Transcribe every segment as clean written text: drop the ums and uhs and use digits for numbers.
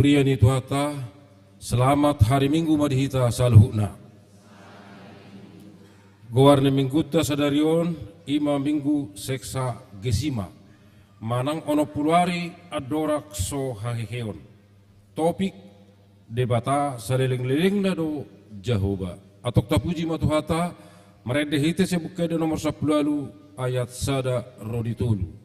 Buriani Tuhata, selamat hari Minggu madihita salhuna. Goarne mingguta sadarion, ima minggu seksa gesima. Manang ono puluari adorak so haheheon. Topik debata saliling-liling na do Jehovah. Atok tapuji matuhata, meredehite sebukede nomor 10 ayat sada roditulu.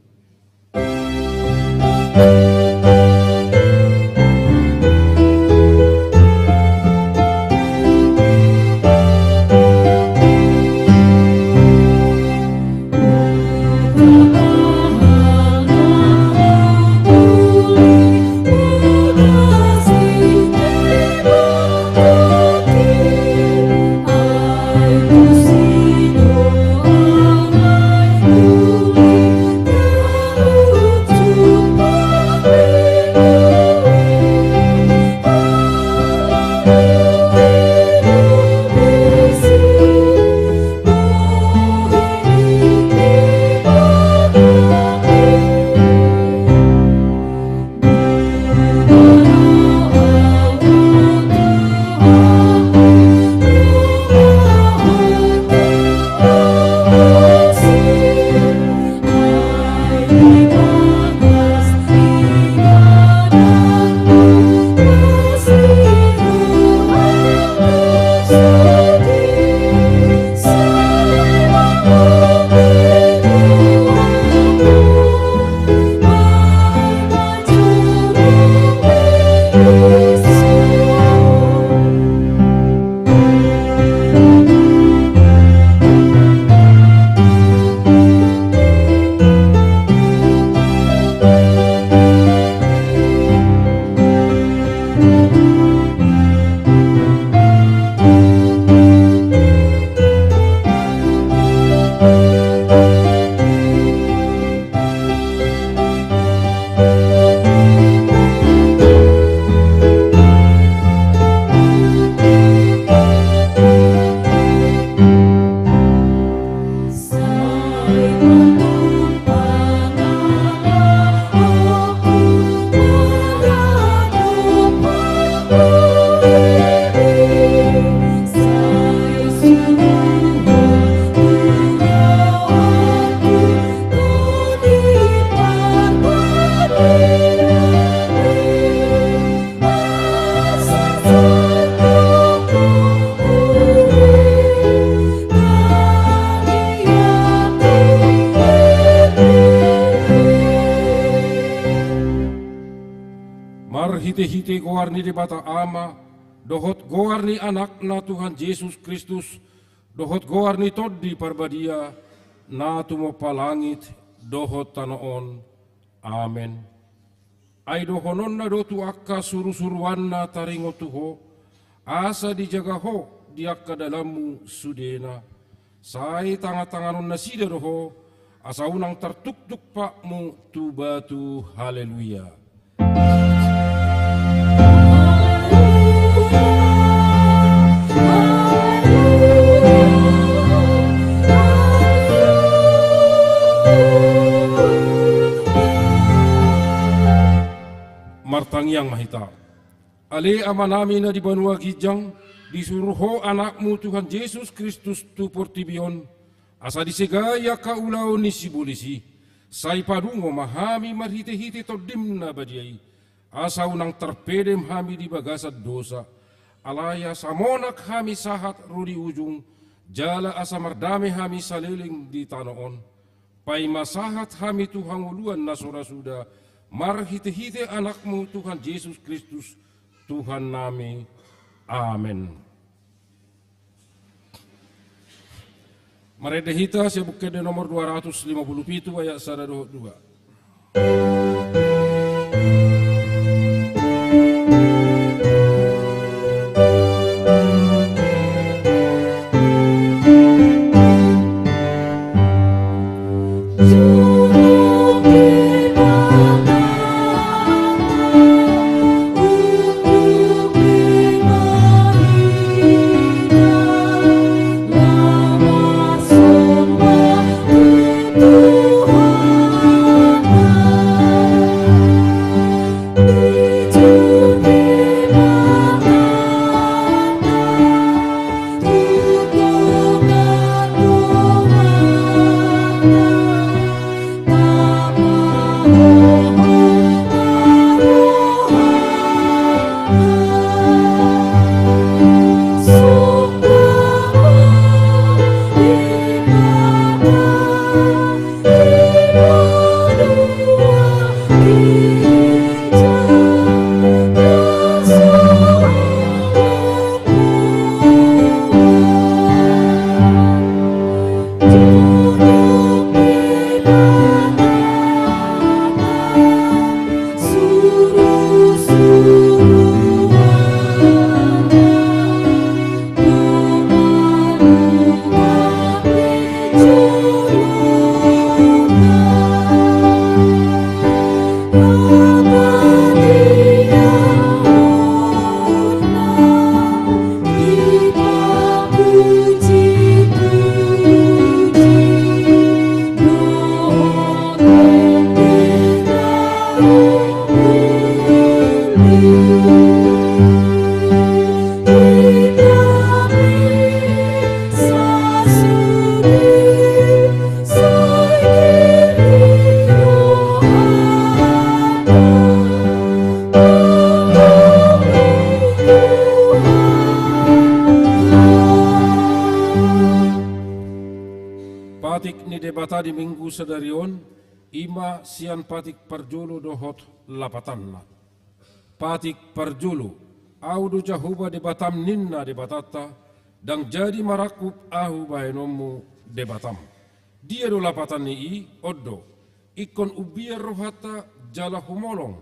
Hite-hite goarni di bata ama, dohot goarni anak na Tuhan Yesus Kristus, dohot goarni toddi parbadia, na tumo palangit, dohot tanoon. Amen. Ay dohonon na dotu akka suru-suruan na taringo tuho, asa dijaga ho diakka dalamu sudena, say tanga-tanganon na sida doho, asa unang tertuk-tuk pakmu tu batu haleluya. Martang yang mahita. Ale ama namin na di Banua Gijang, disuruho anakmu Tuhan Yesus Kristus tu portibion, asa disegaya kaulaw ni sibulisi, say padungo mahami marhite-hite todim na badiay, asa unang terpedem hami di bagasat dosa, alaya samonak hami sahat rudi ujung, jala asa mardame hami saliling di tanoon, pay masahat hami Tuhan uluan na surasuda, marhite-hite anakmu Tuhan Yesus Kristus, Tuhan nami. Amen. Maredehita sebukede nomor 257 ayat 122. patik ni debata di minggu sedarion, ima sian patik parjulu dohot lapatanna. Patik parjulu, audu jahuba debatam ninna debatata, dan jadi marakup ahu baenomu debatam. Dia do lapatan ni oddo, ikon ubia rohata jala humolong,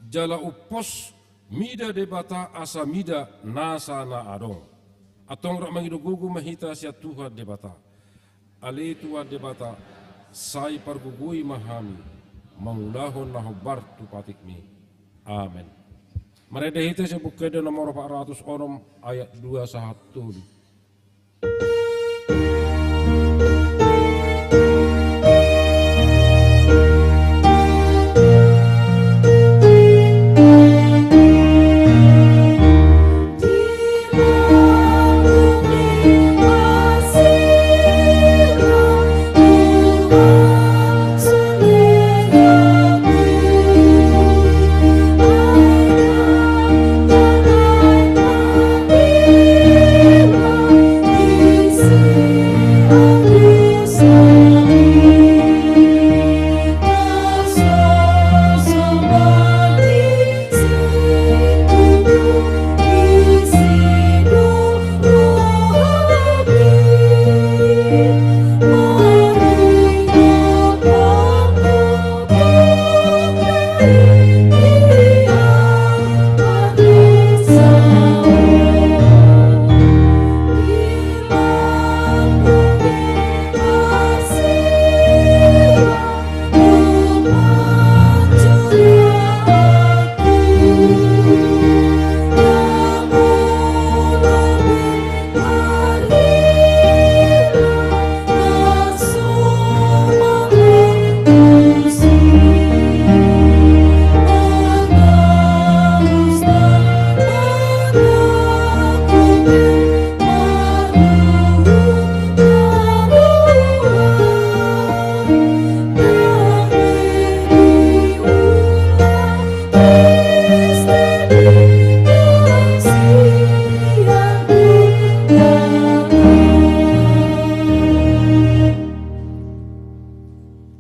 jala upos, mida debata asa mida nasa na adong. Atong rak mangido gugu mahita siya Tuhan debata. Ale Tuhan debata, sai pargugui mahami, mangulahon na hobar tu patikmi. Amen. Mereka hita siya bukeda nomor 406 ayat 2 1.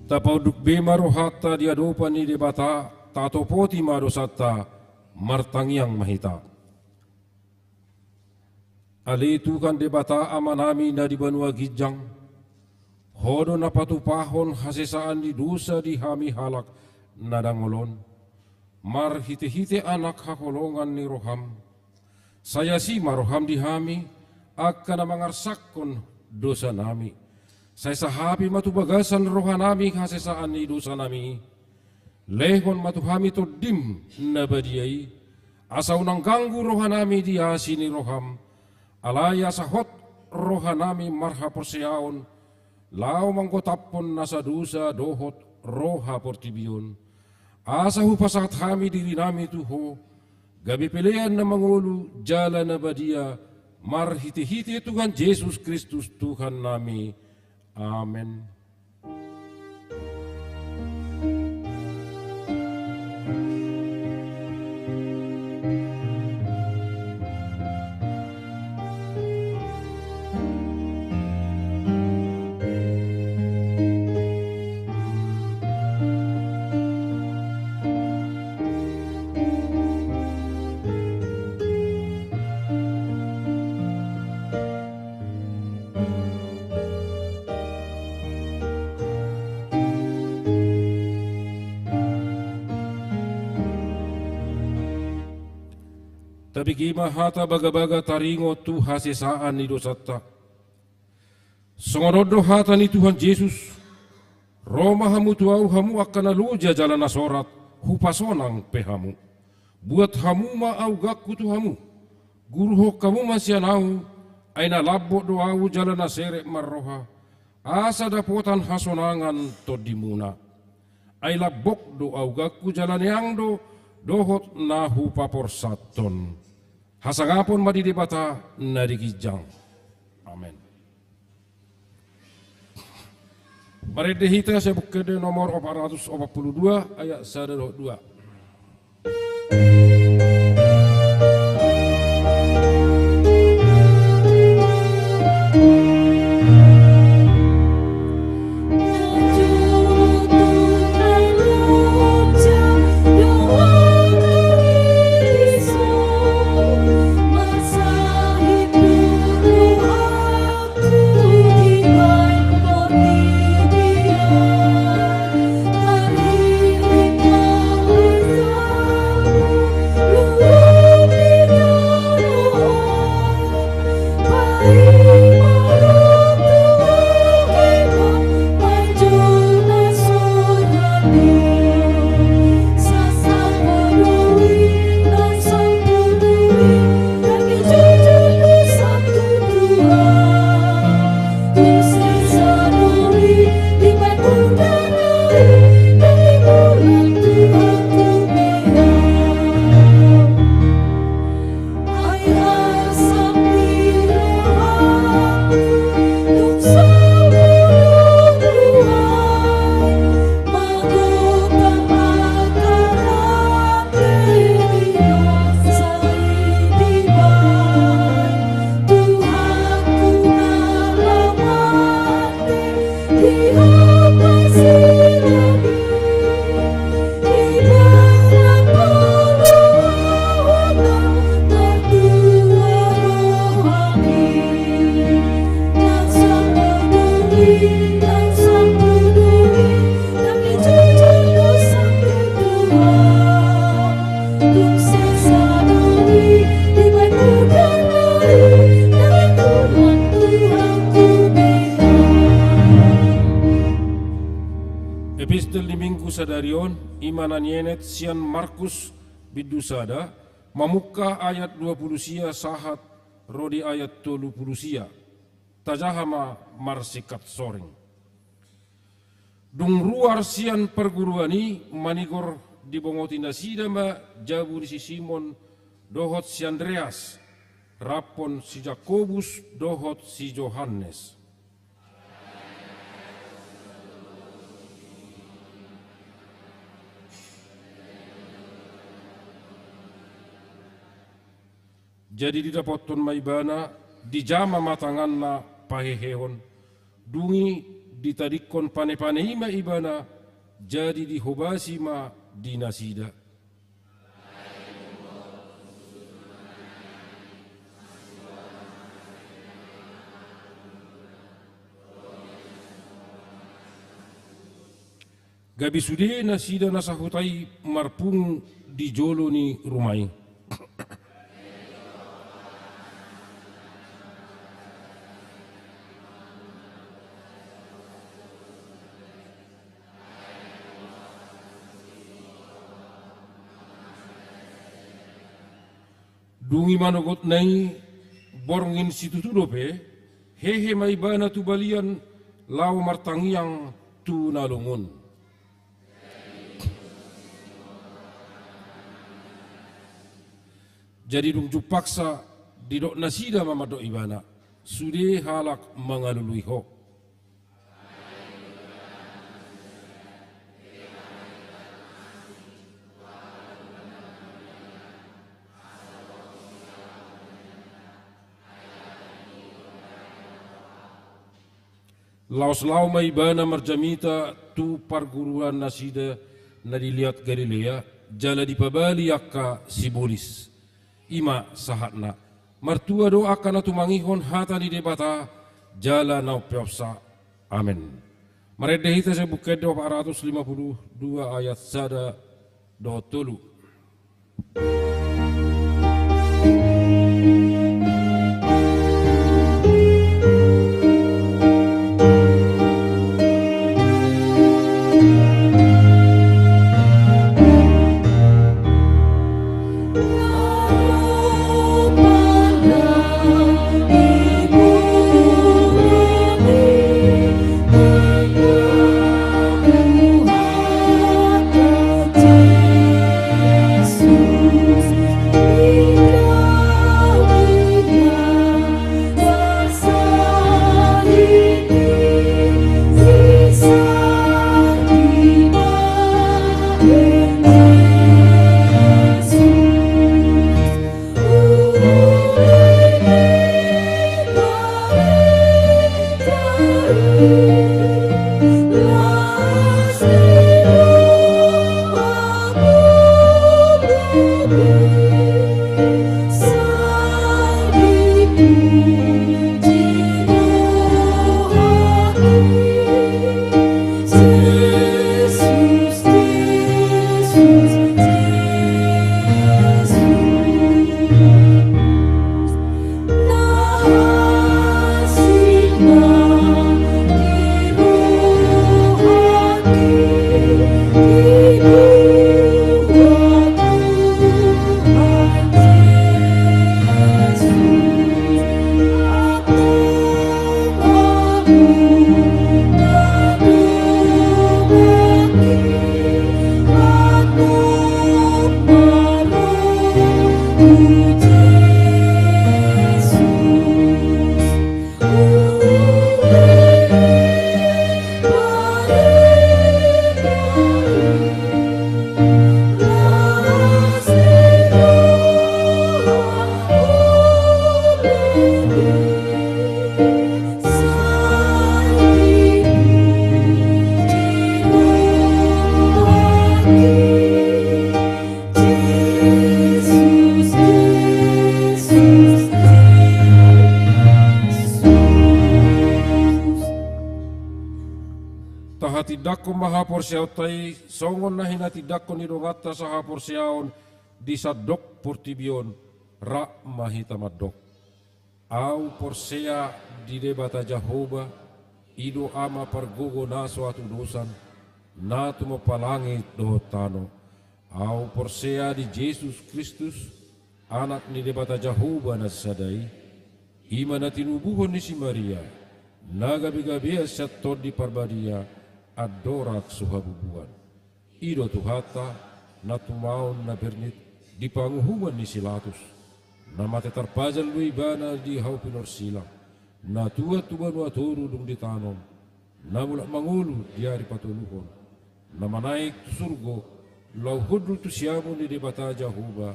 Tapauduk be marohata diadopa ni debata tatopoti marosata martangiang mahita. Ali Tuhan debata amanami na di banua gijang, hodo na patupahon hasesaan di dosa di hami halak nadangolon, mar hite-hite anak hakolongan ni roham, saya si maroham di hami, akan mangarsakon dosa nami. Saya sahabi matubagasan rohanami hasesaan ni dosa nami. Lehon matuhami to dim nabadiyai. Asaw nang ganggu rohanami dia sini roham. Alaya sahot rohanami marha perseaon. Lau manggotapon nasa dosa dohot roha portibion. Asahu pasat hami diri nami tuho. Gabi pilihan na mangulu jala nabadia. Mar hiti-hiti Tuhan Yesus Kristus Tuhan nami. Amen. Tapi kima hata baga-baga taringo tu hasesaan ni dosata. Songonodo hata ni Tuhan Yesus. Roma hamu tuau hamu akan aluja jalan asorat. Hupasonang pehamu. Buat hamu maau gakku tu hamu. Guru kamu masih anau. Aina labbo doau jalan aserek marroha. Asa dapotan hasonangan todimuna. Ai labbok doau gakku jalan yang dohot nahu papor saton. Hasangapon madidebata narigijang. Amen. Mari dihita saya buka di nomor 442 ayat 1-2. kusadarion imanan yenet sian Markus bidusada mamuka ayat 20 sia sahat rodi ayat 30 sia tajahama marsikat soring. Dung ruar sian perguruani manigor dibongoti nasida ma jabu si Simon dohot si Andreas rapon si Jakobus dohot si Johannes. Jadi didapoton maibana dijama matanganna pahehehon dungi ditadikon pane-pane ima ibana jadi dihobasi ma dinasida. Gabi sude nasida nasahutai marpung di jolo ni rumai. Dungi manogot nai borngin situ dope hehe mai bana tu balian lau martangiang tu nalungun. Jadi dung jupaksa didok nasida mamadok ibana sude halak mangalului ho. Laos-lau mai bana marjamita tu parguruan nasida na dilihat Galilea jala dipabali akka sibulis ima sahatna martua doa kana tumangihon hata di debata jala nau piopsa amin. Maredehita sebuked 452 ayat sada do tulu. Tidakko maha porsiautai songon nahina tidakko nidongata saha porsiaon disadok portibion ra mahita madok au porsea di debata Jehovah ido ama pargogo na suatu dosan na tumapalangit do tano, au porsea di Jesus Kristus, anak ni debata Jehovah na sadai, ima na tinubuhon ni si Maria, nagabi-gabi sa tod di parbadia, adorak suhabubuan. Ido tuhata, na tumaon na bernit, di panguhuman ni Silatus, na matetarpazal lo ibana di hau pinorsilang, na tuwa-tuwa no aturo dung ditanom, na mula mangulu diari patuluhon, na manaik tu surgo, lau hudru tu siyamu ni debata Jehovah,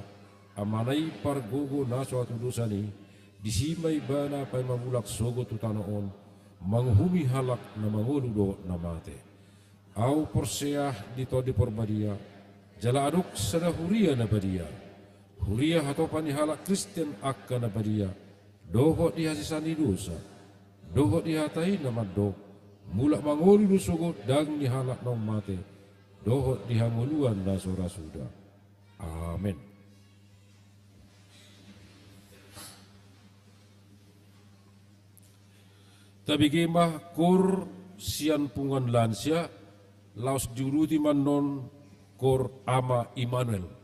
amanay pargogo na suatu dosani, disimay bana pay mamulak sogo tu tanoon, manghumi halak na mangulu do na mate. Au porseah dito di porbadia, jala aduk sada huria na badia, huria hatopan ni halak Kristen akka na badia, doho di hasisani dosa, doho di hatai na maddo, mulak mangulu do sogo dang ni halak na mate, doho di hanguluan na surasuda. Amen. Tabigimah kur sian pungan lansia, laos juruti manon kor ama Immanuel.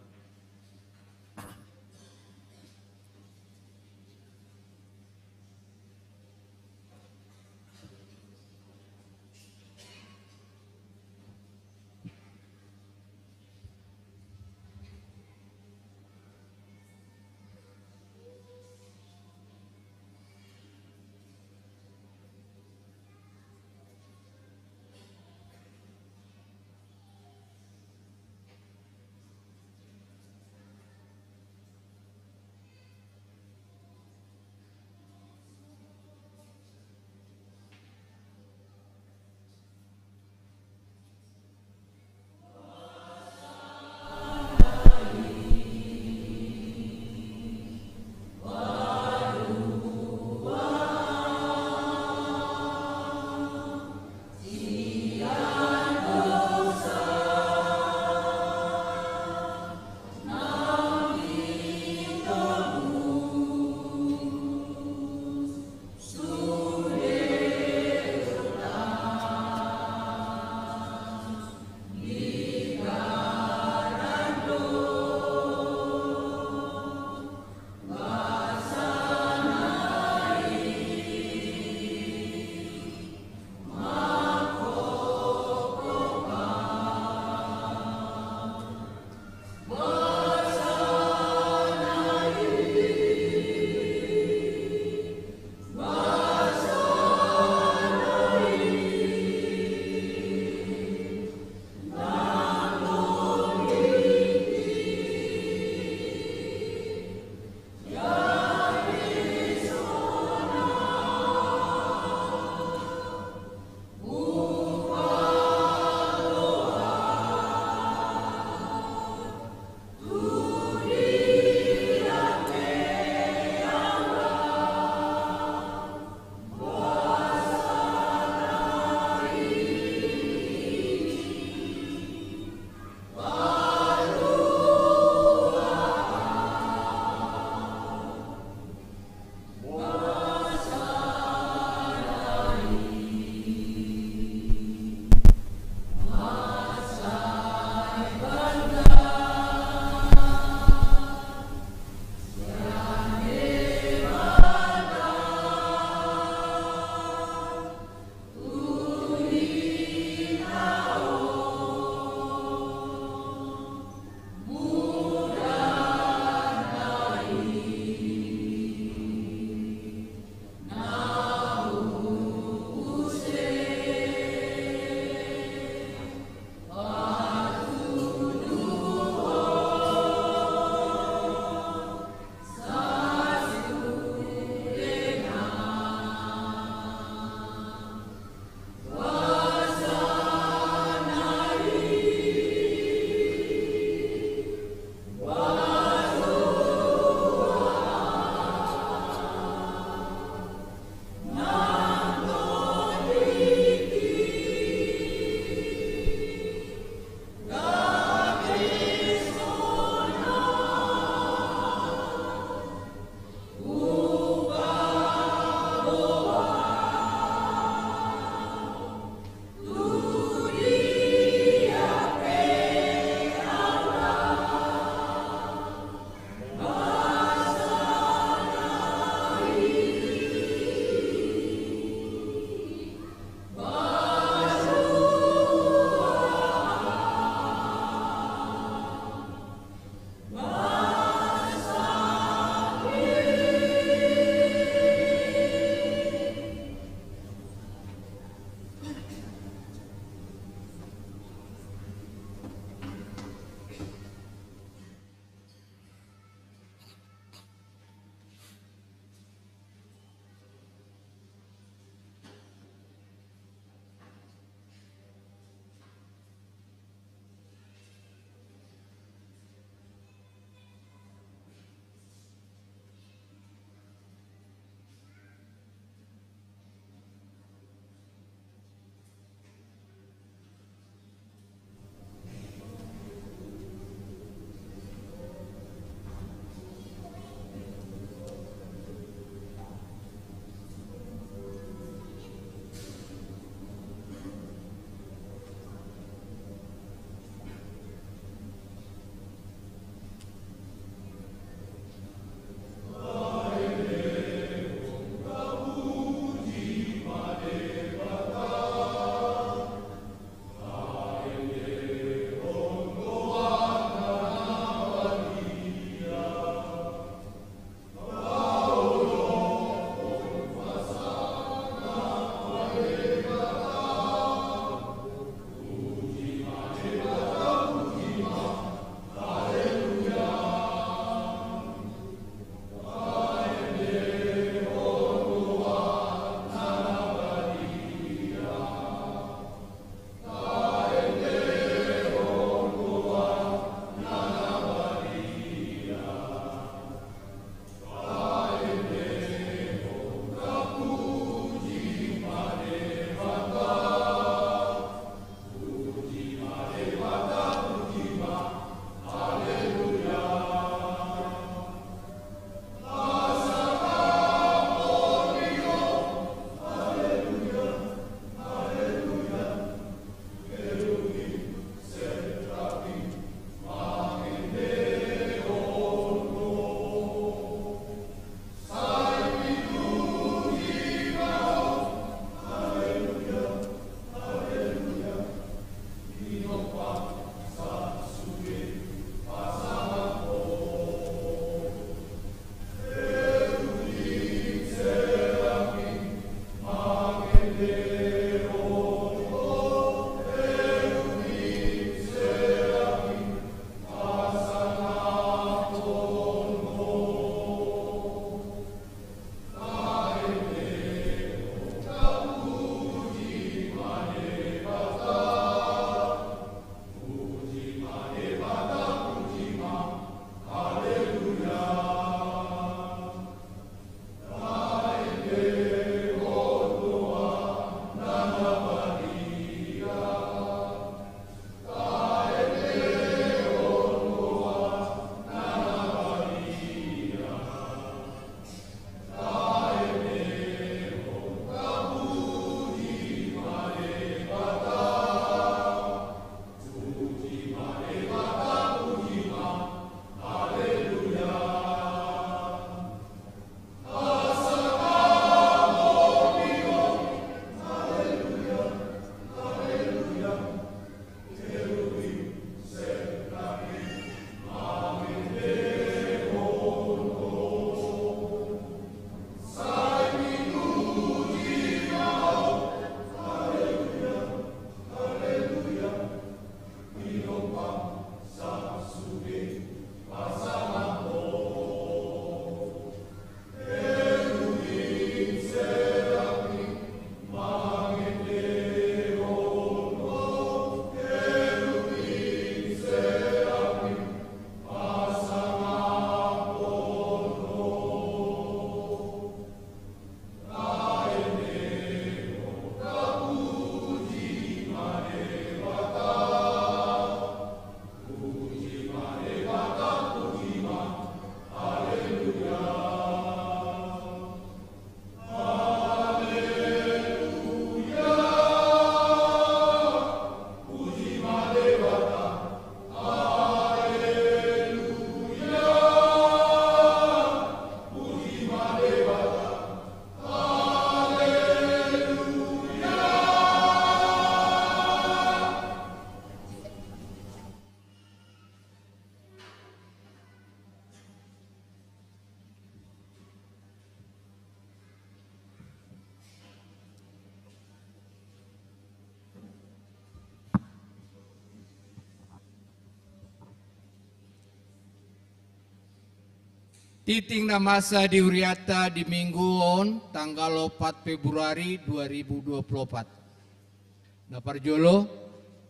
Titing na masa di Huriata di mingguon tanggal 4 Februari 2024. Na parjolo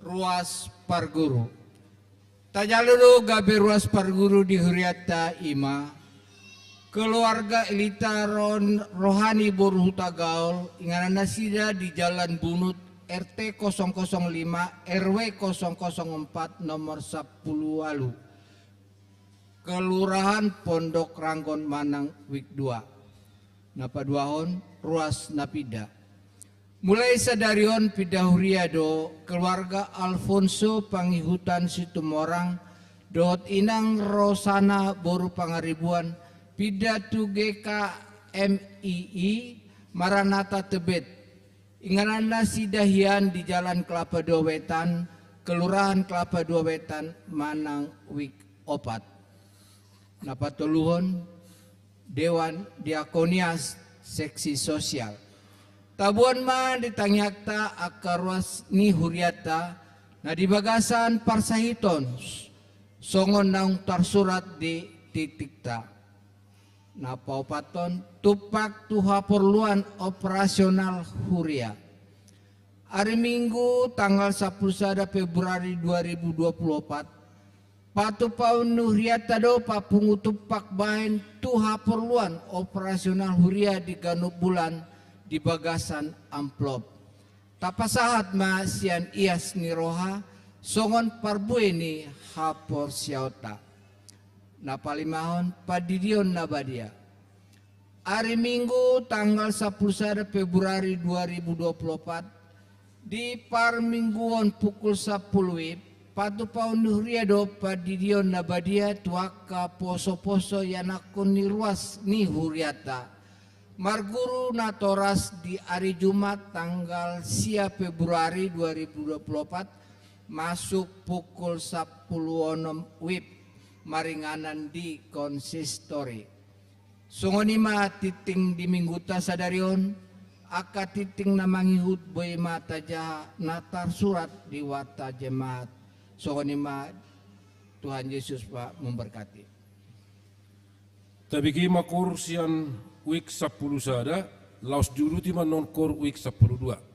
ruas parguru. Tajalulu gabe ruas parguru di Huriata ima. Keluarga elita rohani Boruhuta Gaul ingana nasida di Jalan Bunut RT 005 RW 004 nomor 10 Walu. Kelurahan Pondok Ranggon Manang Wik 2. Napa duahon ruas napida. Mulai sadarion pida Huriado keluarga Alfonso Pangihutan Situmorang dot inang Rosana Boru Pangaribuan pida tu GKMII Maranata Tebet. Inganana sidahian di Jalan Kelapa Dua Wetan, Kelurahan Kelapa Dua Wetan Manang Wik 4. Napatuluhon Dewan Diakonias Seksi Sosial. Tabuan man ditanyakta akarwas ni Huriata na di bagasan parsahiton songon naung tarsurat di titikta. Napaupaton tupak tuha perluan operasional Huria. Hari Minggu tanggal 10 Februari 2024 Patu paun Huriata do papungu tupak bain tuha perluan operasional Huria di Ganup Bulan di bagasan amplop. Tapasahat ma sian ias ni roha songon parbueni hapor siauta. Napalimahon padidion nabadia. Hari Minggu tanggal 10 Februari 2024 di parmingguon pukul 10 WIB patu paun Huriado padidion nabadia tuaka poso-poso yanakun ni ruas ni Huriata. Marguru natoras di hari Jumat tanggal 10 Februari 2024 masuk pukul 10 WIB maringanan di konsistori. Songonima titing di mingguta sadarion aka titing na mangihut boy mata jaha natar surat di wata jemaat. Songonima Tuhan Yesus Pak memberkati. Tabiki makor sian wik 10 sada, laos juru ti non kor wik 10 dua.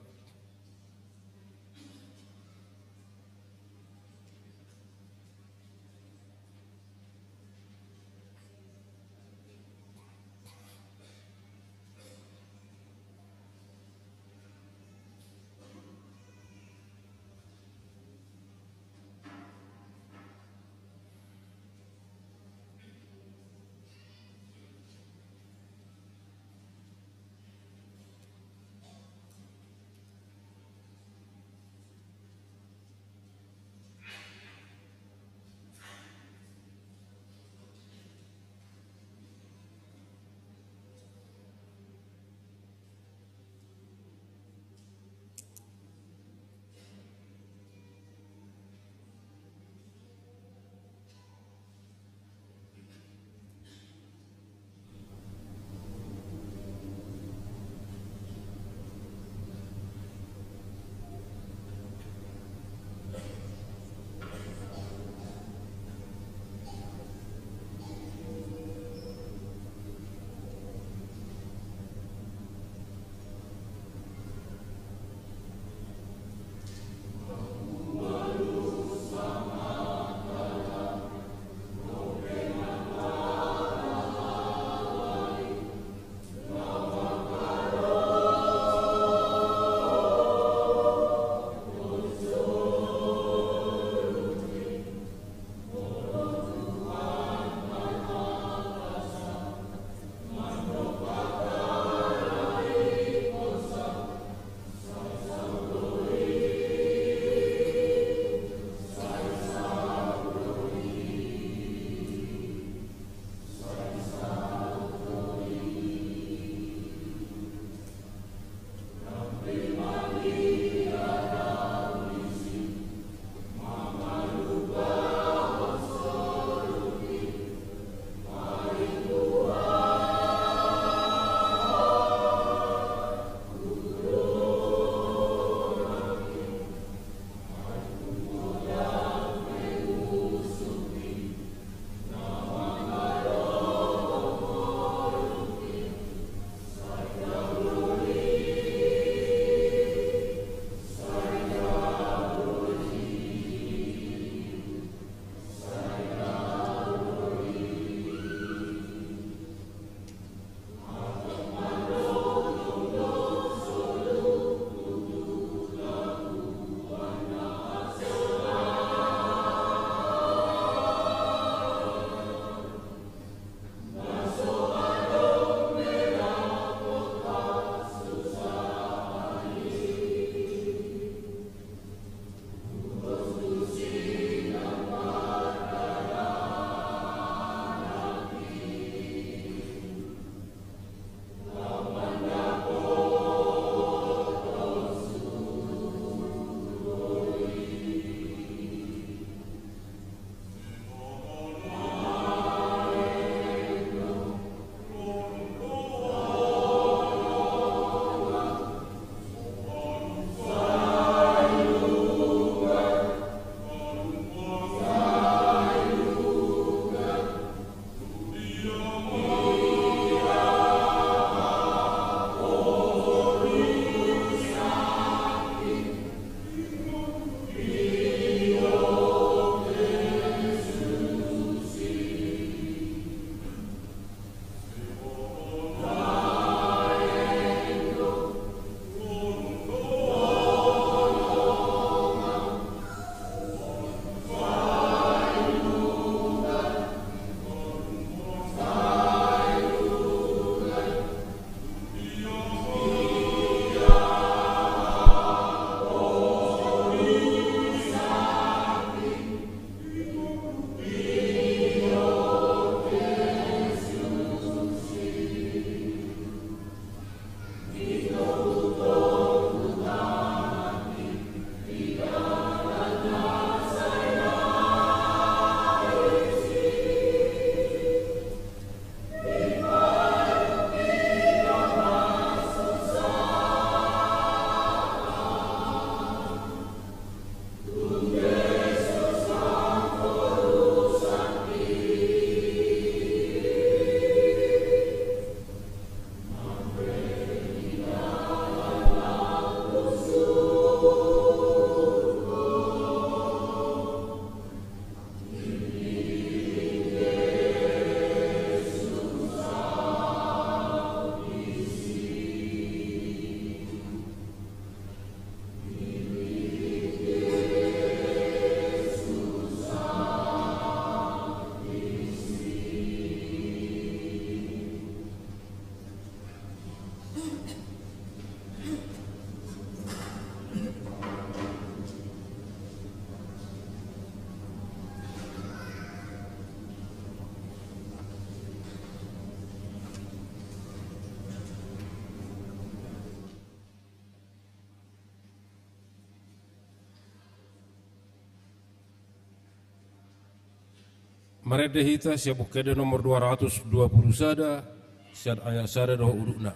Marede hita siap kede nomor 220 sada, siap ayat sada doh urukna.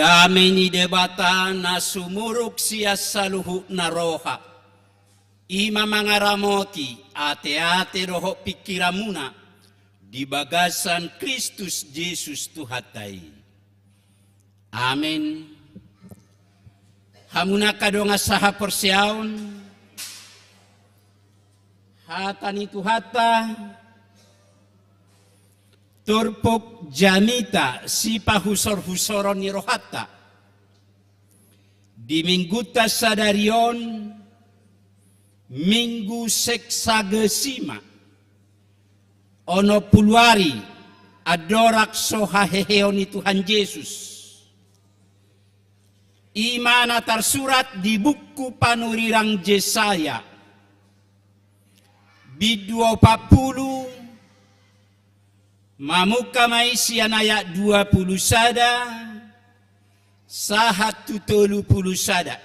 Damay ni debata na sumurok siya sa luhut na roha. Ima mga ramoti, ate-ate roho pikiramuna, di bagasan Kristus Jesus tuhatay. Amen. Hamuna kadonga saha persyaon, hata ni tuhata, turpok jamita si pahusor-husoron ni rohata. Di mingguta sadarion, minggu seksagesima, ono puluari, adorak sohaheheo ni Tuhan Yesus. Imana tersurat di buku panurirang Yesaya, bidua 40, mamuka maisian ayat 20 sada, sahat 30 sada.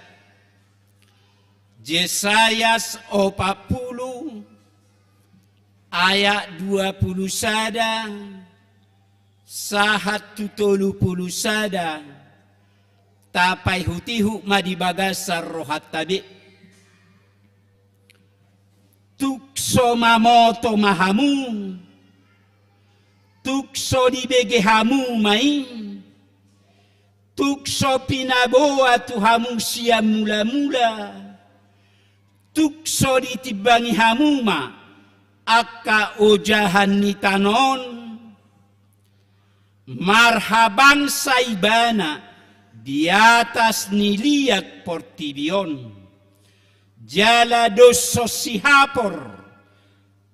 Yesaya 40 ayat 20 sada, sahat 30 sada, tapai hutihu madibagasar rohat tabi. Tukso mamoto mahamu, tukso dibegehamu mai, tukso pinaboa tuhamu siya mula-mula, tukso ditibangi hamuma, akka ojahan ni tanon, marhabang saibana, di atas niliat portibion, jala doso sihapor,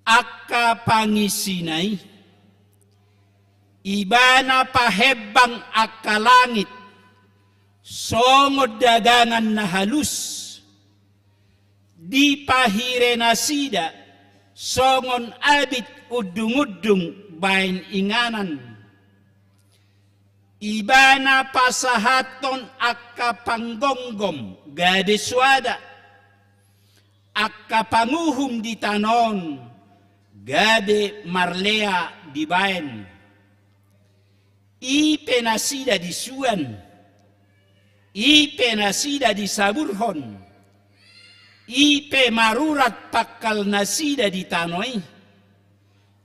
akka pangisinay, ibana pahebang akka langit, songod dagangan na halus, di pahire na sida, songon abit udung-udung bain inganan, ibana pasahaton akka panggonggom gadeswada, akka panguhum di tanon gade marlea di baen, ipe nasida di suan, ipe nasida di saburhon, ipe marurat pakal nasida di tanoi,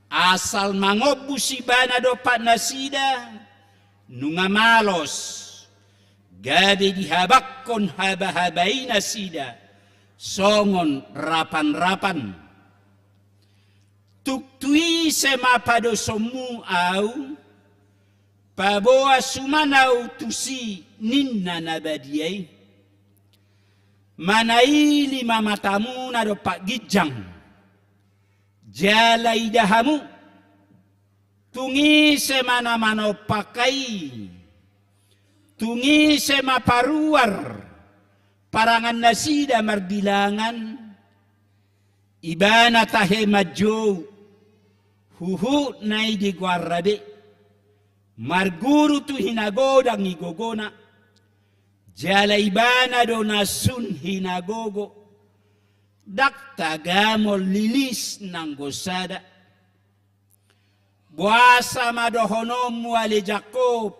asal mangobu si bana dopat nasida, nunga malos, gade dihabakkon haba-habai nasida, songon rapan-rapan. Tuktui semapado somu au, paboa sumanau tusi ninna nabadiai, manaili mamatamu na dopak gijang, jalai dahamu, tungi semana mano pakai, tungi sema paruar, parangan nasida marbilangan, ibana tahe majo, huhu nai di guarabe, marguru tu hinagodang igogona, jala ibana do nasun hinagogo, dakta gamol lilis nang gosada, buasa madohonom wale Jakob,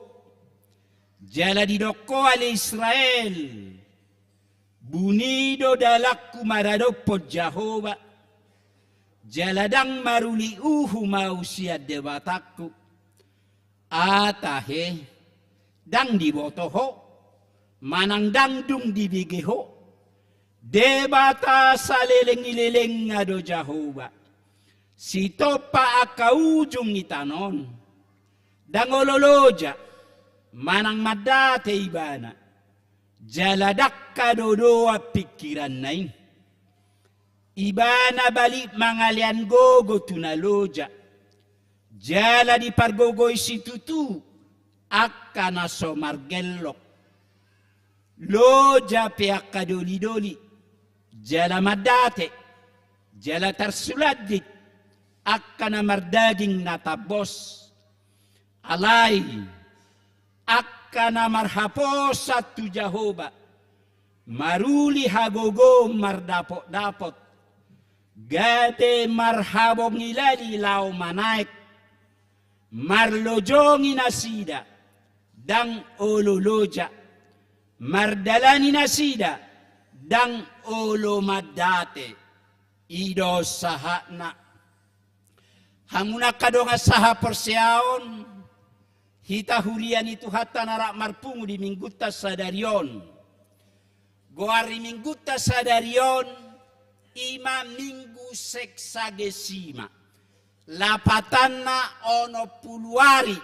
jala didoko wale Israel, bunido dalakku maradopo Jehova, jaladang maruli mausia dewatakku, atahe dang dibotoho, manang dangdung dibigeho, debata saleleng-ileleng ado Jehova, si topa akaujung itanon, dangololoja, manang madate ibana, jaladakka dodoa pikiran nain, ibana balik mangalian gogo tunaloja, jala di pargogoy si tutu, akka na somargellok, loja pe akka doli-doli, jala madate, jala tarsuladit, akka na mardaging natabos, alay, akka na marhapos at tu Jehova, maruli hagogo mardapot-dapot, gade marhabong ilali lao manaik, marlojong inasida, dang olo loja, mardalani nasida, dang olo madate, ido sahana. Hamuna kadonga saha perseaon, hita hurian itu hatta narak marpungu di mingguta sadarion. Goari mingguta sadarion, ima minggu seksagesima. Lapatanna ono puluari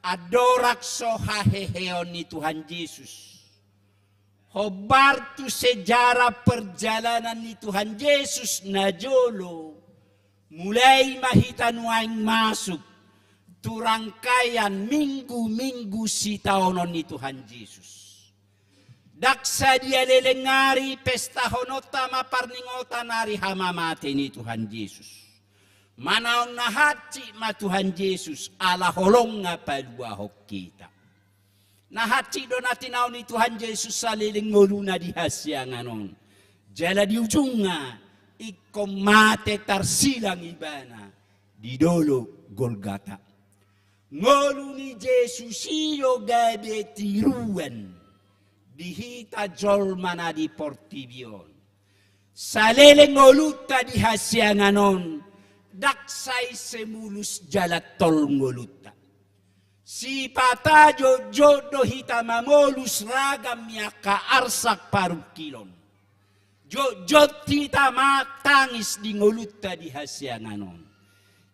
adorak sohaheheon ni Tuhan Yesus. Hobartu sejarah perjalanan ni Tuhan Yesus najolo. Mulai mahitanuaing masuk turangkayan minggu-minggu si taonon ni Tuhan Yesus. Daksa dia lelengari pesta honota maparningota nari hamamate ni Tuhan Yesus. Manaon na hati ma Tuhan Yesus ala holong nga paluahok kita. Na hati do natin ni Tuhan Yesus sa lilingoluna di hasya nganon. Jala di ujung nga, ikom mate tarsilang ibana di dolo Golgata. Ngolu ni Yesus iyo gabe tiruan dihita jolmana di Portibion. Sa lilingoluta di hasya nganon, daksay semulus jalat tol ngoluta. Si patajo jodo hita mamolus ragam ya kaarsak parukilon. Jod hita matangis di ngoluta di hasyanganon.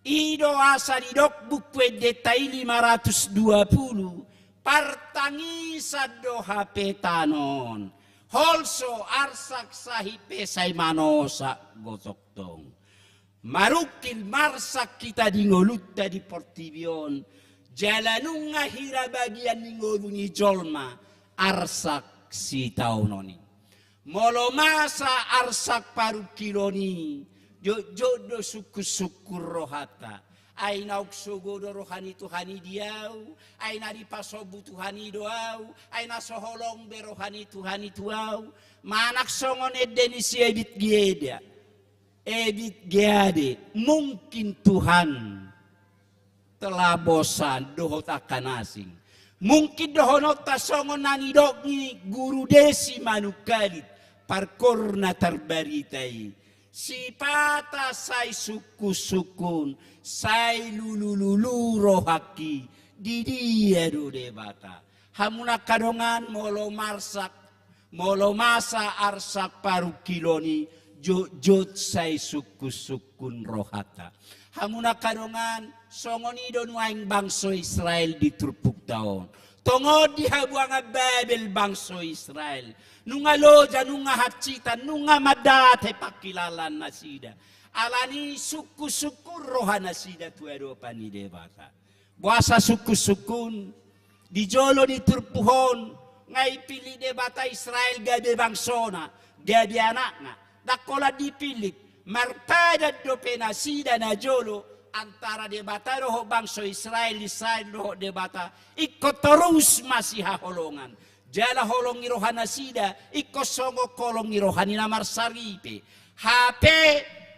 Ido asa di dok bukwe detai 520 partangisa do hapetanon. Holso arsak sahipe say manosa gotoktong. Marukil marsak kita di ngolutta di Portibion. Jalanung nga hira bagian ni ngolu ni jolma. Arsak si taunoni. Molomasa arsak parukiloni. Jodo suku-suku rohata. Ay nauksugodo rohani Tuhani diaw. Ay naripasobu Tuhani doaw. Ay nasoholong berohani Tuhani tuaw. Manak songon edeni si ebit gieda. Ebit geade, mungkin Tuhan telah bosan dohot akan asing. Mungkin dohonot tasongon nanidok ni guru desi manukalit parkorna terbaritai. Si pata say suku-sukun, say lulu-lulu rohaki, di dia do debata. Hamuna kadongan molo masa arsak parukiloni, jod say suku-sukun rohata. Hamuna kadongan songoni don waing bangso Israel di turpuk taon. Tongod di habuang Babel bangso Israel. Nunga loja, nunga hacita, nunga madate pakilalan nasida. Alani suku-sukun rohana sida tuero panidebata. Buasa suku-sukun di jolo di turpuhon ngai pilih debata Israel gabe bangsona, gabe anakna. Dakola dipilih marpada do penasida na jolo antara debata roh bangsa Israel roh debata ikut terus masih holongan jala holongi rohana sida ikut songo kolongi rohani namar saripe HP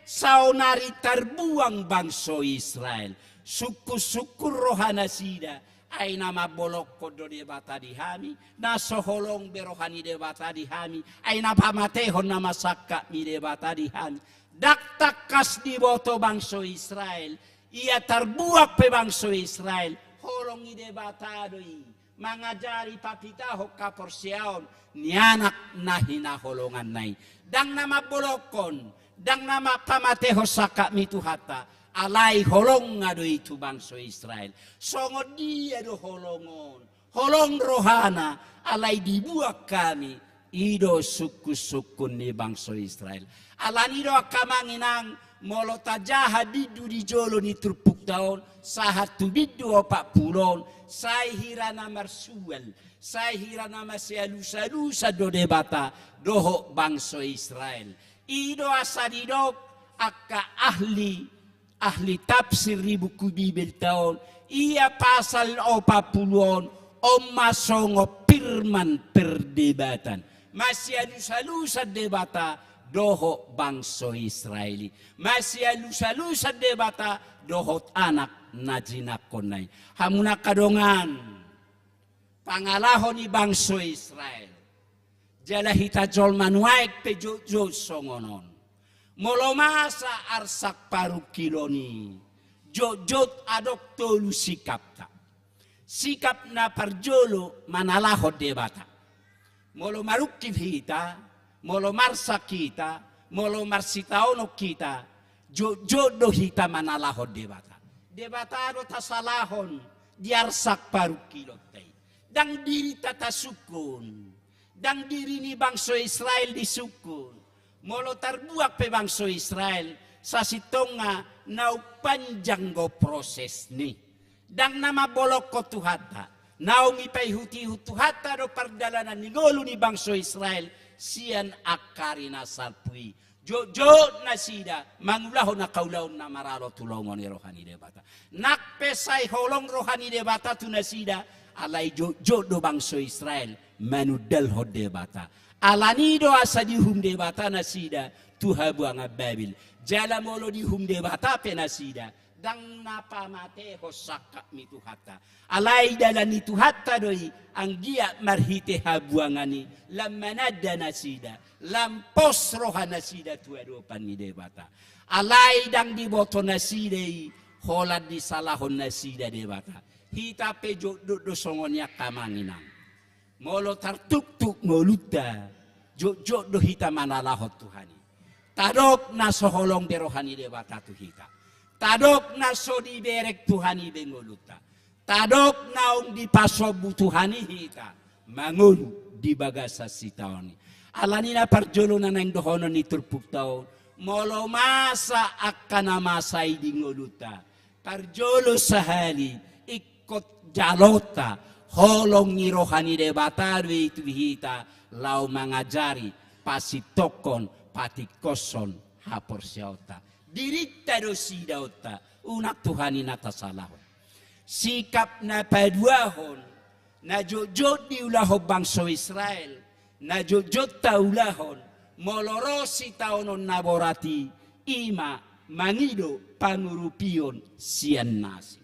saunari terbuang bangsa Israel suku-suku rohana sida ay nama bolok kodo debata di hami, naso holong berohani debata di hami, ay napamatehon nama sakka mi debata di hami. Daktak kas di boto bangso Israel, ia terbuak pe bangso Israel, holong i debata doi, mangajari papitaho kaporsiaon, ni anak nahina holongan nai. Dang nama bolokon, dang nama pamateho sakka mi tuhata, alai holong ngado itu bangsa Israel. Songo dia do holongon. Holong rohana alai dibuat kami. Ido suku-suku ni bangsa Israel. Alani do akamanginang molo tajaha bidu di jolo ni turpuk daun. Sahatu bidu opak pulon. Sai hirana marsuel. Sai hirana masyalusa-lusa do debata. Doho bangsa Israel. Ido asadidok akka ahli tafsir di buku Bibel tahun ia pasal 40 masongo firman perdebatan masih alusa-lusa debata doho bangsa Israeli masih alusa-lusa debata dohot anak najina konai hamuna kadongan pangalahon ni bangsa Israel. Jala hita jolma nuaik pe jo songonon. Molo masa arsak paru kiloni. Jot adok tolu sikapta. Sikap na parjolo manalahod debata. Molo marukib hita, molo marsak kita, molo marsitaono kita, jodo hita manalahod debata. Debatado tasalahon, diarsak paru kilotay. Dang diri tatasukun, dang diri ni bangsa Israel disukun. Molo tarbuak pe bangsa Israel, sa sitonga naupanjang go proses ni. Dang nama bolok ko tuhata, naong ipay huti-hutuhata do pardalanan ni ngolo ni bangsa Israel, siyan akari na salpui. Jo na sida, mangulaho na kaulahon na maralo tulongon ni rohani debata. Nakpesay holong rohani debata tu na sida, alay jo do bangsa Israel, manudal ho debata. Alanido asa di hum debata na sida, tuhabuang Babil. Jala molo di hum debata pe na sida, dang napamate ho sakak mituhata. Alay dalan ituhata doi, ang giya marhite habuangani, lamanada na sida, lampos roha na sida tuwadopan ni debata. Alay dang diboto na sida, holad di salahon na sida debata. Hita pe do songonya kamanginang. Molo tartuk-tuk ngoluta, do hita manalahot Tuhani. Tadok na soholong berohani debata tu hita. Tadok na so di berek Tuhani bengoluta. Tadok na di pasobu Tuhani hita. Mangulu di bagasa sitaoni. Alanina parjolo na nang dohono ni turpuk taon. Molo masa akan masay di ngoluta. Parjolo sahali ikot jalota. Holong ni rohani debata itu hita. Lau mangajari pasitokon patikoson hapor siota. Dirita dosi dauta unak Tuhani natasalahon. Sikap na paduahon na jojot di ulaho bangsa Israel na jojot ta ulahon molorosi taonon naborati ima mangido pangurupion sian nasi.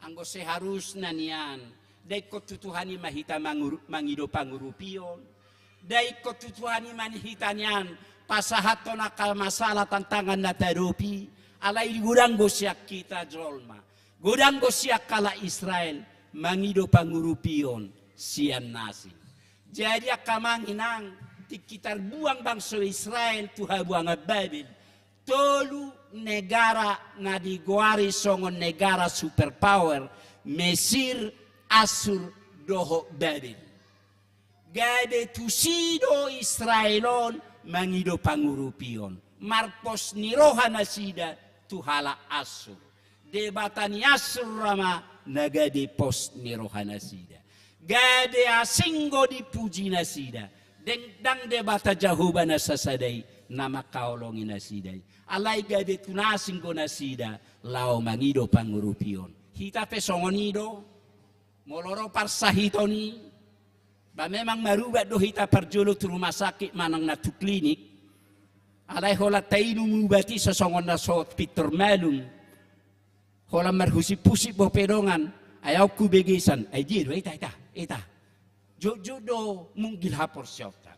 Anggo seharusnya nian dai kotutuhani mahita mangido pangurupion dai kotutuhani manhita nian pasahato nakal masalah tantangan natarupi alai gudang gosiak kita jolma gudang gosiak kala Israel mangido pangurupion sian nasi. Jadi akamanginang tikitar buang bangsa Israel tuha buang Babil tolu negara na diguari songon negara superpower Mesir Asur doho Babil. Gade tusido Israelon mangido pangurupion. Marpos ni roha nasida tuhala Asur. Debatani Asur rama nagade pos ni roha nasida. Gade asinggo dipuji nasida. Dang debata jahuba nasasadai nama kaolongi nasidai. Alay gade tunasinggo nasida lao mangido pangurupion. Hita pesongonido moloro parsahitoni. Ba memang marubat do hita parjolo tu rumah sakit manang na tu klinik. Alay hola tainu mubati sa songon na so Peter Malum. Hola marhusi pusip bo pedongan. Ayaw kubegisan. Ay jiro, ita. Jojo do munggil hapor syauta.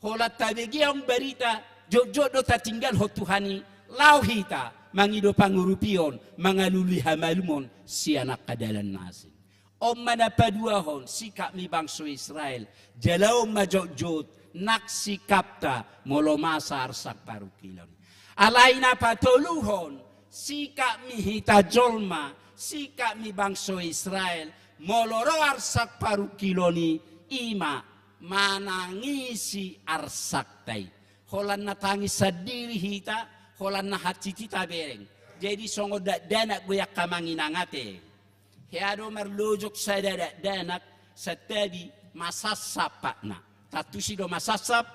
Hola tabegi ang barita. Jojo do tatinggal ho Tuhani. Lau hita. Mangido pangurupion. Mangaluli hamalumon. Si anak kadalan nasin. Om manapaduahon sikap mi bangsa Israel jalaw majojot naksikapta molomasa arsak parukilon alay na patuluhon sikap mi hita jolma sikap mi bangsa Israel moloro arsak parukiloni ima manangisi arsak tay holan natangis sa diri hita holan na hatitita bereng jadi songo danak goyak kamanginangate. Hiado marlojok sa danak sa tabi masasapak na. Tatusido masasapak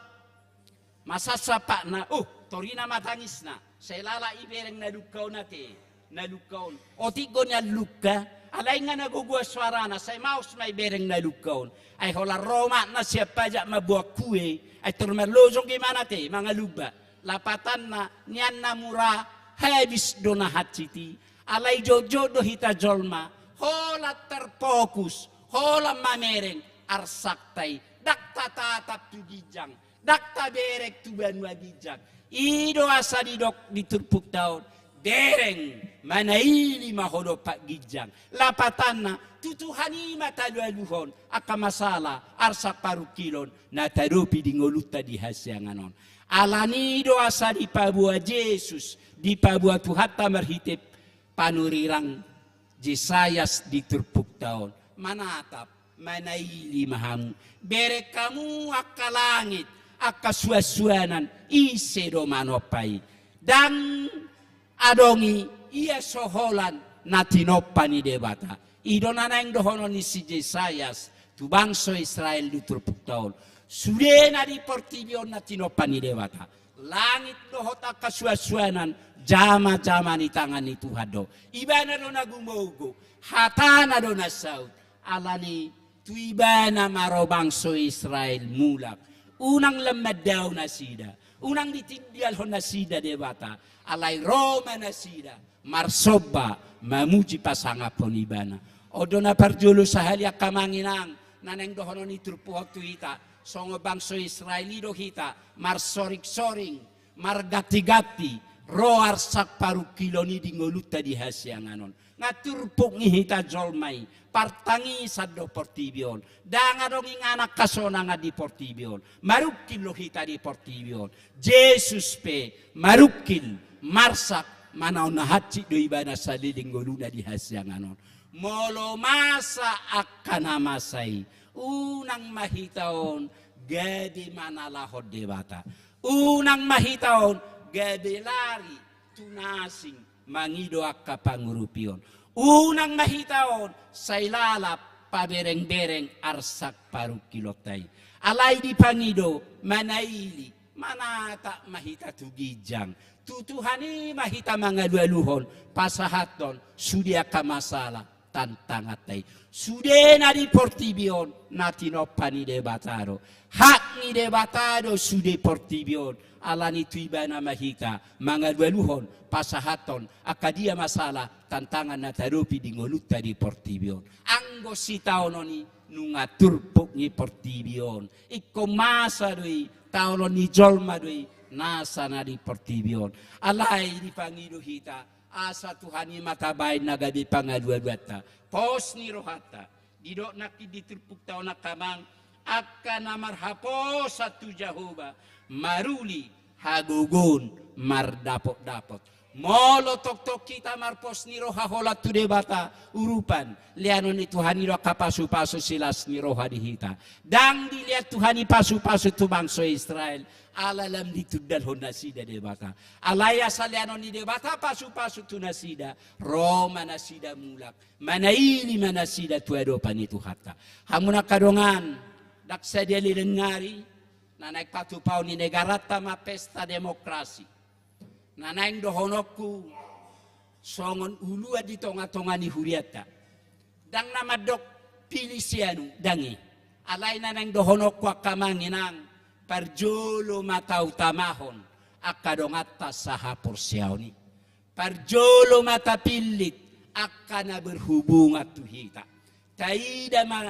na. Torina matangis na. Sa ilala ibereng nalukaw nate. Nalukaw. O tigo niya luka. Alay nga nagugwa swara na. Sa maus may ibereng nalukaw. Ay hola Roma na siya pajak mabuak kue. Ay turmarlojok gimana te. Mga luba. Lapatan na niyan na mura. Habis do na hatsiti. Alay jojo do hita jolma. Hola terfokus, holam mamereng arsaktai dakta tatap tu gijang dakta berek tu banua gijang ido asa didok diturpuk daun dereng manaili mahodo pak gijang lapatana tutuhani mata luhon aka masala arsak paru kilon na tarupi di ngoluta di hasyanganon alani do asa di pabua Yesus di pabua Tuhatta marhitip panurirang Jesayas diturpuk daun manatap manaili maham berek kamu aka langit aka suasuanan isedo manopai dan adongi ia soholan natinopani debata idona nang dohono ni si Jesayas tu bangsa Israel diturpuk daun sudena di portibion natinopani debata langit dohot aka suasuanan jama-jama ni tangan ni Tuhan do ibana do nagumogo hatana do nasaut alani tu ibana maro bangsa Israel mulak unang lemad daw nasida unang ditindial hon nasida debata alay Roma nasida marsoba mamuji pasanga ponibana odona parjolo sahali akamanginang naneng dohono ni turpu waktu hita songo bangso Israeli do hita marsorik-soring margati-gati roar sak paru kiloni di ngoluta di hasyanganon ngaturpuk ngihita jolmai partangi saddo portibion danga dong anak kasona nga di portibion marukil lo hita di portibion Jesus pe marukil marsak manaw na hatsi do ibana sa liling ngoluna di hasyanganon molo masa akana masay unang mahitaon gadi manalahod debata unang mahitaon gade lari tunasing mangido akka pangurupion unang mahitaon saylalap pabereng-bereng arsak parukilotay alay di pangido manaili manata mahita tugijang tutuhani mahita mga lualuhon pasahaton sudia kamasala tantangatay sudena di portibion natinopani debataro hak ni debatado sude portibion alani tu ibana mahita mga lualuhon pasahaton akadia masala tantangan na tarupi di ngoluta di portibion anggo sitaw noni nunga turpok ni portibion ikko masa doi taulo ni jolma doi nasa na di portibion alay di pangido hita asa Tuhani matabay na gabi pangadwa-dwata pos ni rohata didok nakid diturpuk tao na kamang akka na marhapo sa tu Jehovah maruli hagugun mardapot-dapot molo tok-tok kita marpos ni roha holat tu debata urupan liano ni Tuhani ro kapasu-pasu silas ni roha dihita dang dilihat Tuhani pasu-pasu tu bangsa Israel alalam ditudal hon nasida debata alaya saliano ni debata pasu-pasu tu nasida Roma nasida mulak manaili manasida tu edopan itu hatta hamuna kadongan daksa dia lidengari na naik patupau ni negara tama pesta demokrasi na naik dohonokku songon ulua di tonga-tonga ni huriata dang nama dok pilisianu dangi alay na naik dohonokku akamanginang parjolo mata utamahon akadongata saha porsiauni parjolo mata pilit akana berhubungan tuhita taida ma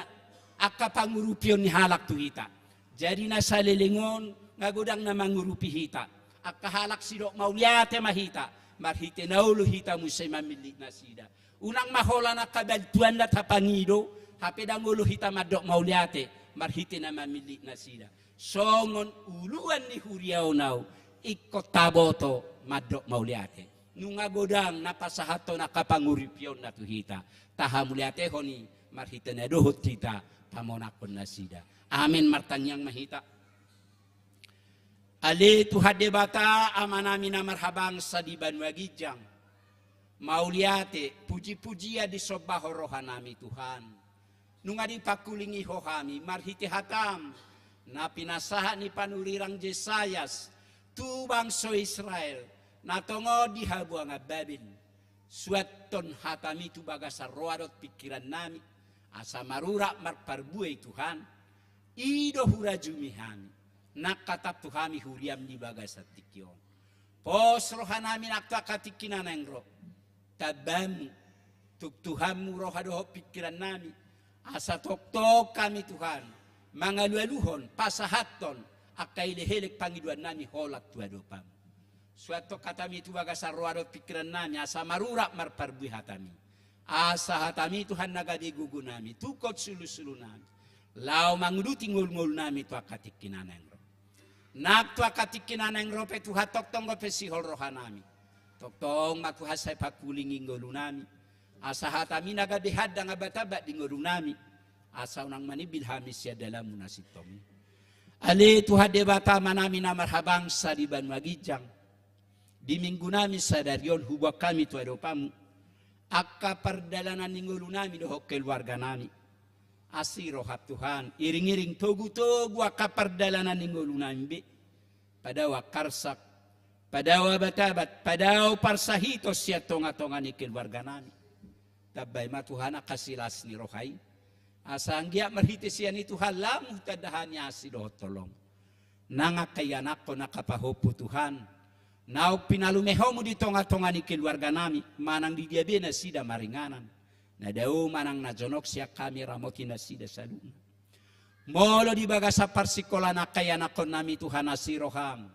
akapangurupion ni halak tuhita jadi nasalilingon ngagodang na mangurupi hita akahalak sidok mauliate mahita marhite naulu hita musay mamili na sida unang mahola na kabaltuan na tapangido hapedang ulu hita madok mauliate marhite na mamili na sida songon uluan ni huriaw naw ikot taboto madok mauliate nunga godang napasahato na kapanguripion na tuhita tahamuliate honi marhita na dohot kita pamonakon na sida amin martanyang mahita ali tuhade bata amanami na marhabang sa diban wagijang mauliate puji-pujiya di sobaho rohanami Tuhan nunga di pakulingi hohami marhite hatam na pinasahan ni panurirang Jesayas tu bangso Israel na tongo di habuang Babil suaton hatami tu bagasa roadot pikiran nami asa marura marparbuay Tuhan ido hurajumihami nakatap tuhami huriam di bagasa tikyon pos rohanami nakta katikinan engro tabamu tuk Tuhanmu rohadoho pikiran nami Asa toktok kami Tuhan, mangalualuhon, pasahaton, akai lehelek pangiduan nami holat tua dopam. Suatu kata mi tu baga sarwaro pikiran nami, asa marurak marparbui hatami. Asa hatami Tuhan nagadi gugu nami, tukot sulu-sulu nami. Lau manguduti ngul-ngul nami tu akatik kinaneng ro. Nak tu akatik kinaneng ro pe Tuhan toktong go pe sihol rohanami. Toktong matuha say pakulingi ngulu nami. Asa hatami nagadi hadang abatabat di ngulu nami. Asa unang manibilhami siya dalam munasitomi. Ali Tuhan debata manami na marhabang sa di Banua Gijang. Di minggu nami sadarion hubak kami tu edopamu. Akka perdalanan ningulu nami dohok keluarga nami. Asirohat Tuhan, iring-iring togu-togu akka perdalanan ningulu nami. Padawa karsak, padawa batabat, padawa parsahitos siya tonga-tonga ni keluarga nami. Tabay ma Tuhan akasilas ni rohay. Asanggia marhiti siya ni Tuhan lamu tadahan niya asidoh tolong. Nangakayanak ko nakapahopo Tuhan. Nauk pinalumeho mo di tonga-tonga ni keluarga nami. Manang di diabe na sida maringanan. Nadao manang najonok siya kami ramoti na sida sa luna. Molo di baga sa parsikola na kayanak ko nami Tuhan asiroham.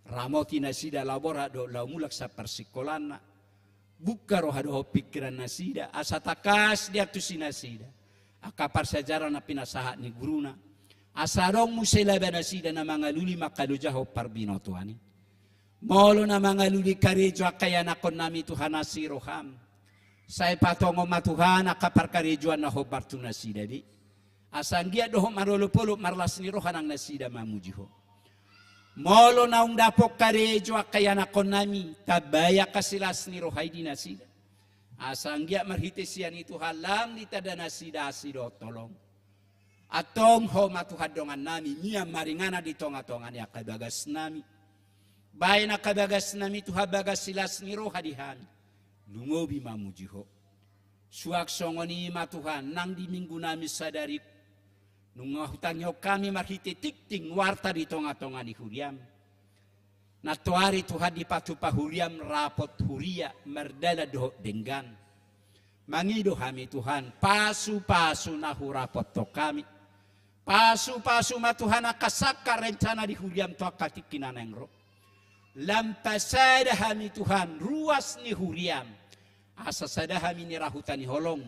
Ramoti na sida labora do laumulak sa parsikolan na. Buka roha do pikiran na sida. Asa takas dia tu sinasida. Akapar sejarah na pinasahat ni guruna. Asarong muselaba na sida na mga luli makalujaho parbinotuani. Molo na mga luli karejo kaya nakon nami Tuhan asiroham. Sa ipatongo matuhan akapar karejoan na hobartu na sida di. Asanggia doho marolopolo marlas ni rohan ang nasida mamujiho. Molo na undapok karejo kaya nakon nami tabaya kasilas ni rohay di nasida. Asanggia marhitesian itu halam di tada nasida asido tolong. Atong ho matuhadongan nami niya maringana di tonga-tonga ni akabagas nami. Bayan akabagas nami tuhabagas silas ni rohadihan. Lungobi mamujiho. Suak songoni matuhan nang di minggu nami sadari. Nungahutangyo kami marhite tikting warta di tonga-tonga ni huriam. Natuari Tuhan di patupa huriam rapot huria merdala doh denggan. Mangido kami Tuhan pasu-pasu na hurapot to kami. Pasu-pasu matuhan akasaka rencana di huriam to akatikinan engro. Lampasada kami Tuhan ruas ni huriam. Asa sada kami ni rahutan ni holong.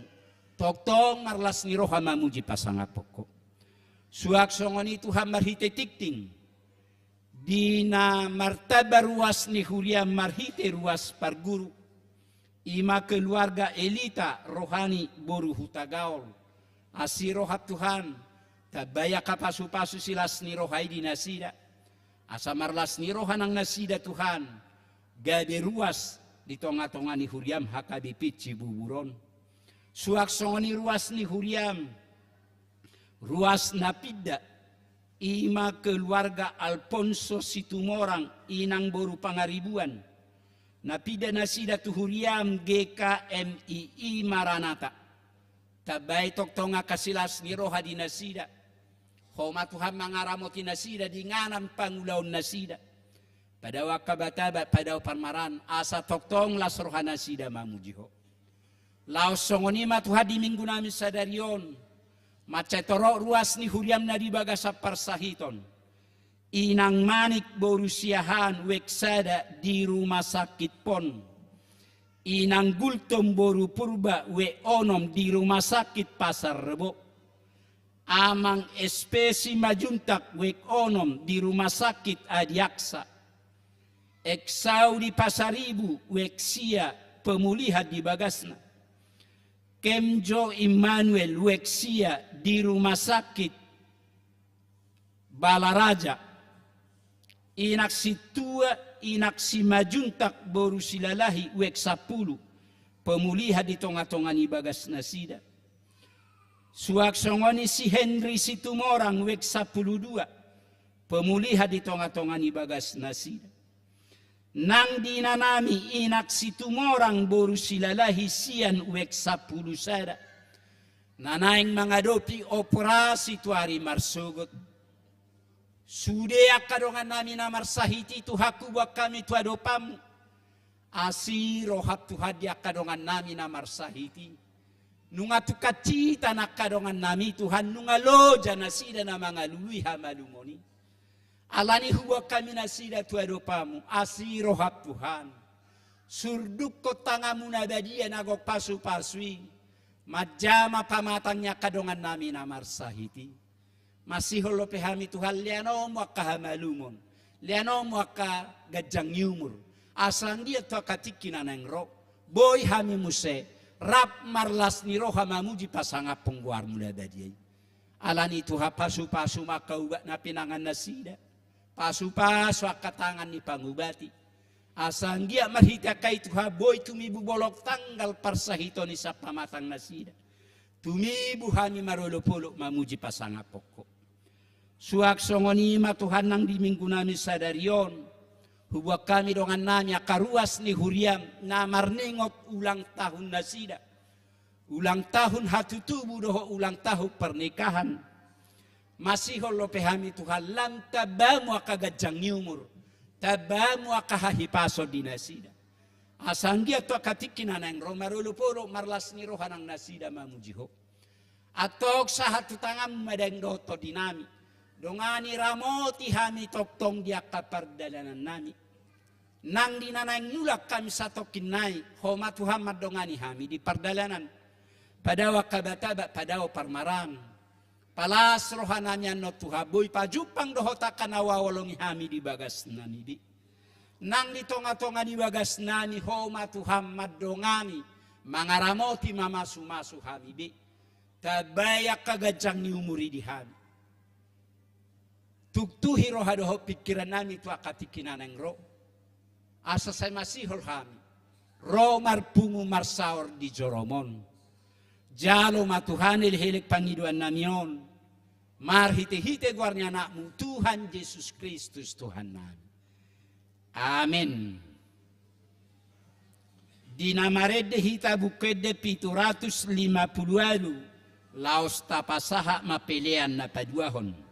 Toktong marlas ni roha mamuji pasangapoko. Suak songoni Tuhan marhite tikting. Dina martaba ruas ni huriam marhite ruas parguru. Ima keluarga elita rohani boru hutagaol. Asirohat Tuhan. Tabaya kapasu-pasu silas ni rohai di nasida. Asa marlas ni rohan ang nasida Tuhan. Gade ruas di tonga-tonga ni huriam hakabipit cibuburon. Suak songoni ruas ni huriam. Ruas napida. Ima keluarga Alfonso Situmorang inang boru pangaribuan. Napida nasida tuhuriam GKMII Maranata. Tabay toktonga kasilas ni roha di nasida. Homa Tuhan mangaramoti nasida di nganam pangulaon nasida. Padawa kabatabat padaw parmaran asa toktong las roha nasida mamujiho. Laos songonima Tuhan di minggu nami sadarion. Macetoro ruas ni huriam na di bagasa parsahiton. Inang manik borusiahan weksada di rumah sakit pon. Inang gultom boru purba we onom di rumah sakit pasar rebo. Amang espesi majuntak we onom di rumah sakit adiaksa. Eksau di pasaribu weksia pemulihan di bagasna. Kemjo Immanuel weksia di rumah sakit Balaraja. Inak si tua, inak si majuntak boru silalahi wek 10. Pemulihan di tonga-tonga ni bagas nasida. Suak songoni si Henry Situmorang wek 12. Pemulihan di tonga-tonga ni bagas nasida. Nang dinanami inak Situmorang boru silalahi sian wek 10 sada. Nanaing mangadopi operasi tuari marsugot. Sude akadongan nami namar sahiti tuhaku buat kami tu adopam. Asiro hatu hadi akadongan nami namar sahiti. Nunga tukacita na kadongan nami Tuhan, nunga loja na sida na mga luwiha malumoni. Alani huwa kami na sida tuadopamu, asiro hap Tuhan. Surduk ko tangamu na dadia nagok pasu-pasui. Majama pamatangnya kadongan nami na marsahiti. Masih holo pehami Tuhan, liano mo kahamalumon. Liano mo ka gajang yumur. Asang dia to katikina nang ro. Boy hami muse. Rap marlas ni roha mamuji pasanga pengguar mula dadia. Alani Tuhan pasu-pasu maka ubat na pinangan nasida. Pasu-pasu akatangan ni pangubati. Asang dia marhita kay Tuhan boy tumibu bolok tanggal parsahito ni sa pamatang nasida. Tumibu hani marolo-polo mamuji pasanga pokok. Suak songonima Tuhan nang di minggu nami sadarion. Huwag kami dongan nami akaruas ni Huriam na marningot ulang tahun nasida. Ulang tahun hatutubu doho ulang tahun pernikahan. Masih holo pehami Tuhan lam tabamu akagajang nyumur. Tabamu akahahipaso di nasida. Asang dia to katikin anang romarulu puro marlas ni rohanang nasida mamujiho. Atok sa hatutangam madang doto dinami. Dongani ramoti hami toktong dia kapardalanan nami. Nang dinanang nulak kami satokin nai. Homa Tuhan madongani hami di pardalanan. Padawa kabataba padawa parmaram. Palas rohananya no tuhaboy pajupang dohota kanawawalongi hami di bagas nani di. Nang ditonga-tonga di bagas nani homa Tuhan madongani. Mangaramoti mamasu-masu hami di. Tabayak kagajang ni umuri di hami. Tuktuhi roh adoho pikiran nami tu akatikinan ang roh. Asa say masihol hami. Roh marpungu marsaor di joromon. Jalo matuhan ilhilik pangiduan namion. Marhite-hite guarnya nakmu Tuhan Yesus Kristus Tuhan nami. Amin. Dinamarede hita bukede 750 laos tapasaha mapelean na paduahon.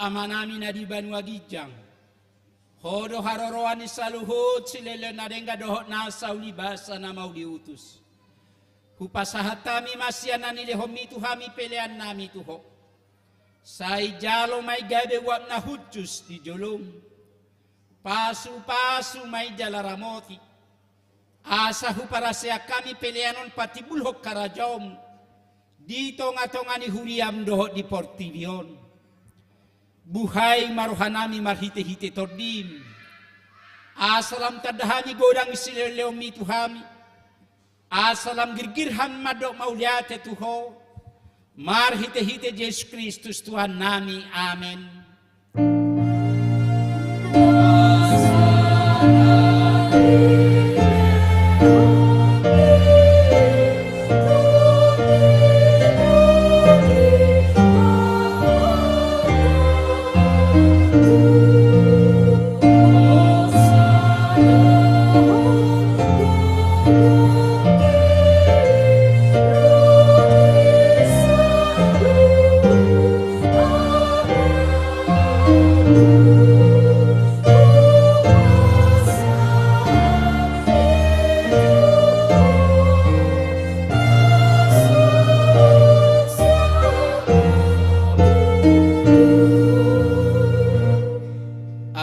amanami na di Banua Gijang. Hodo haroroan ni saluhut silele na denga dohot na sa ulibasa na mau diutus. Hupasahatami masyan na nilehom itu hami pelean nami tuho. Say jalo may gabe wak na hutjus di jolong. Pasu-pasu may jalaramoti. Asa huparasya kami peleanon pati bulhok karajom. Dito nga tongani huriam dohot di Portivion. Buhay maruhanami marhite-hite tordim. Asalam tadahani godang isileleom itu hami. Asalam girgirhan madok mauliate tuho. Marhite-hite Yesus Kristus Tuhan nami. Amen.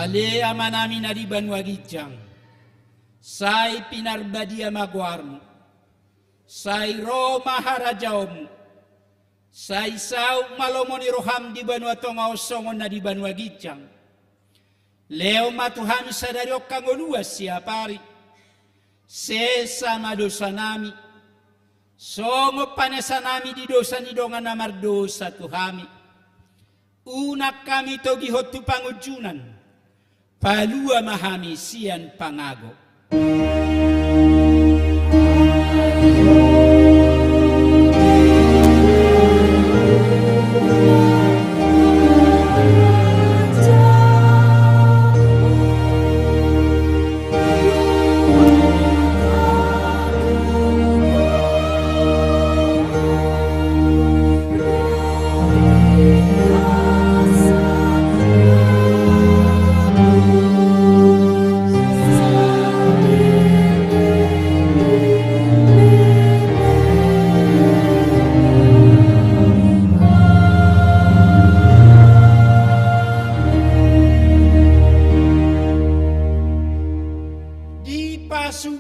Ale amanami na di banwa gijang, say pinarbadia magwarmo, say Roma harajawmo, say saw malomo ni roham di banwa tongaw songon na di banwa gijang, leo matuhami sa daryok kangoluas siya pari, sesa madosa nami, songo panesa nami di dosa ni dongan na mardosa tuhami, unak kami togi hotu pangujunan, palua mahami siyan pangago.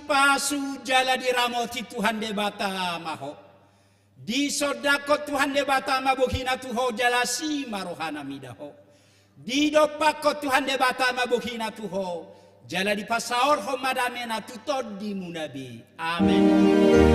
Pasu jala diramoti Tuhan de bata maho. Di sodako Tuhan de bata mabuhina tuho jala si marohana midaho. Di dopako Tuhan de bata mabuhina tuho jala di pasaor ho madamena tutod di munabi. Amen.